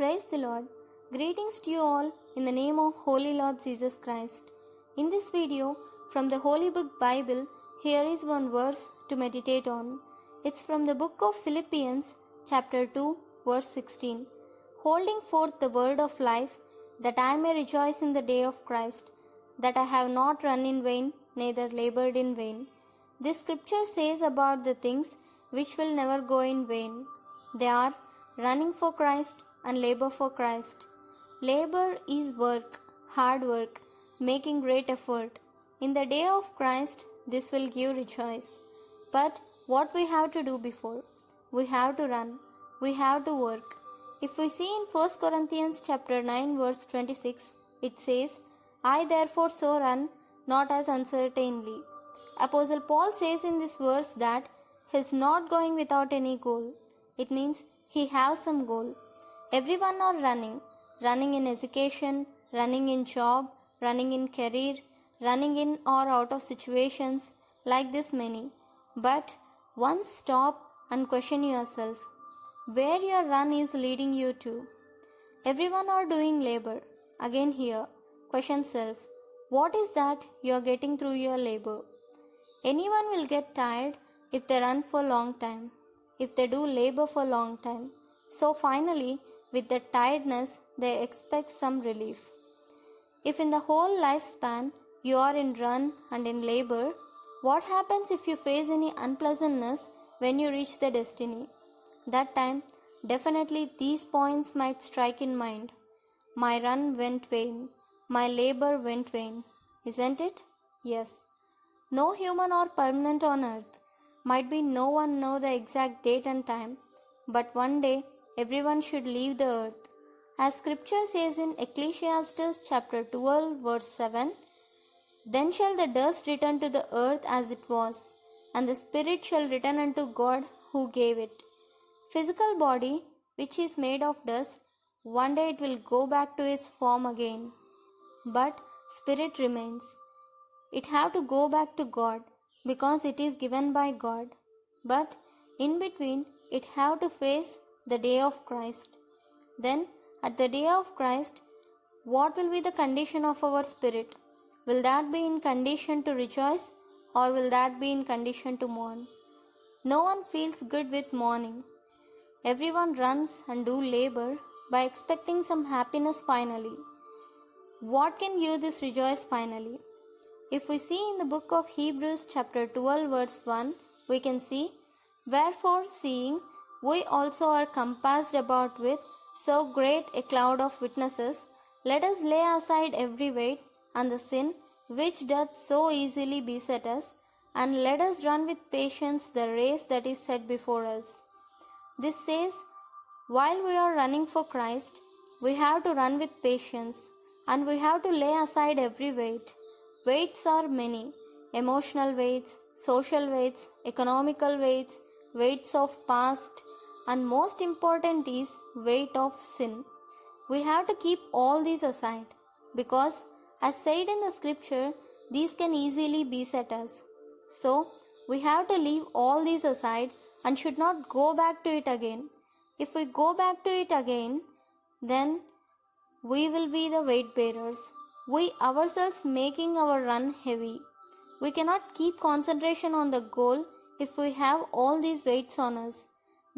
Praise the Lord. Greetings to you all in the name of Holy Lord Jesus Christ. In this video from the Holy Book Bible, here is one verse to meditate on. It's from the book of Philippians chapter 2 verse 16. Holding forth the word of life, that I may rejoice in the day of Christ, that I have not run in vain, neither labored in vain. This scripture says about the things which will never go in vain. They are running for Christ and labor for Christ. Labor is work, hard work, making great effort. In the day of Christ, this will give rejoice. But what we have to do before? We have to run. We have to work. If we see in 1 Corinthians chapter 9 verse 26, it says, I therefore so run, not as uncertainly. Apostle Paul says in this verse that he is not going without any goal. It means he has some goal. Everyone are running in education, running in job, running in career, running in or out of situations like this many. But once stop and question yourself, where your run is leading you to. Everyone are doing labor. Again here, question self, what is that you are getting through your labor? Anyone will get tired if they run for long time, if they do labor for long time. So finally, with the tiredness, they expect some relief. If in the whole lifespan you are in run and in labor, what happens if you face any unpleasantness when you reach the destiny? That time, definitely these points might strike in mind. My run went vain. My labor went vain. Isn't it? Yes. No human or permanent on earth. Might be no one know the exact date and time, but one day everyone should leave the earth. As scripture says in Ecclesiastes chapter 12 verse 7, then shall the dust return to the earth as it was, and the spirit shall return unto God who gave it. Physical body, which is made of dust, one day it will go back to its form again. But spirit remains. It have to go back to God because it is given by God. But in between, it have to face the day of Christ. Then, at the day of Christ, what will be the condition of our spirit? Will that be in condition to rejoice, or will that be in condition to mourn? No one feels good with mourning. Everyone runs and do labor by expecting some happiness finally. What can give this rejoice finally? If we see in the book of Hebrews chapter 12 verse 1, we can see, wherefore seeing we also are compassed about with so great a cloud of witnesses, let us lay aside every weight and the sin which doth so easily beset us, and let us run with patience the race that is set before us. This says, while we are running for Christ, we have to run with patience, and we have to lay aside every weight. Weights are many: emotional weights, social weights, economical weights, weights of past, and most important is weight of sin. We have to keep all these aside because, as said in the scripture, these can easily beset us. So, we have to leave all these aside and should not go back to it again. If we go back to it again, then we will be the weight bearers. We ourselves making our run heavy. We cannot keep concentration on the goal if we have all these weights on us.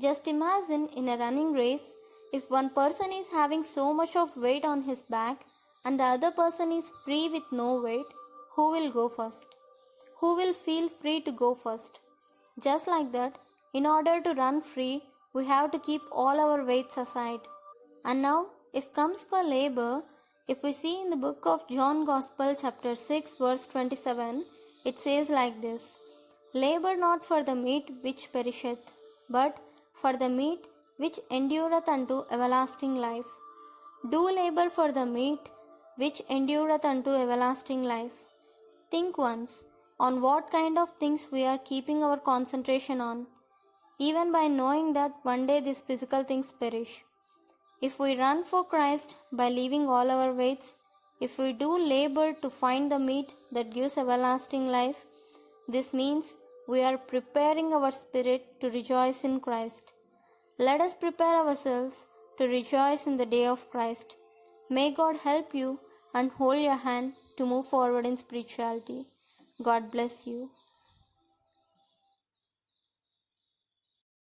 Just imagine in a running race, if one person is having so much of weight on his back and the other person is free with no weight, who will go first? Who will feel free to go first? Just like that, in order to run free, we have to keep all our weights aside. And now, if comes for labor, if we see in the book of John Gospel chapter 6 verse 27, it says like this, labor not for the meat which perisheth, but for the meat which endureth unto everlasting life. Do labor for the meat which endureth unto everlasting life. Think once on what kind of things we are keeping our concentration on, even by knowing that one day these physical things perish. If we run for Christ by leaving all our weights, if we do labor to find the meat that gives everlasting life, this means we are preparing our spirit to rejoice in Christ. Let us prepare ourselves to rejoice in the day of Christ. May God help you and hold your hand to move forward in spirituality. God bless you.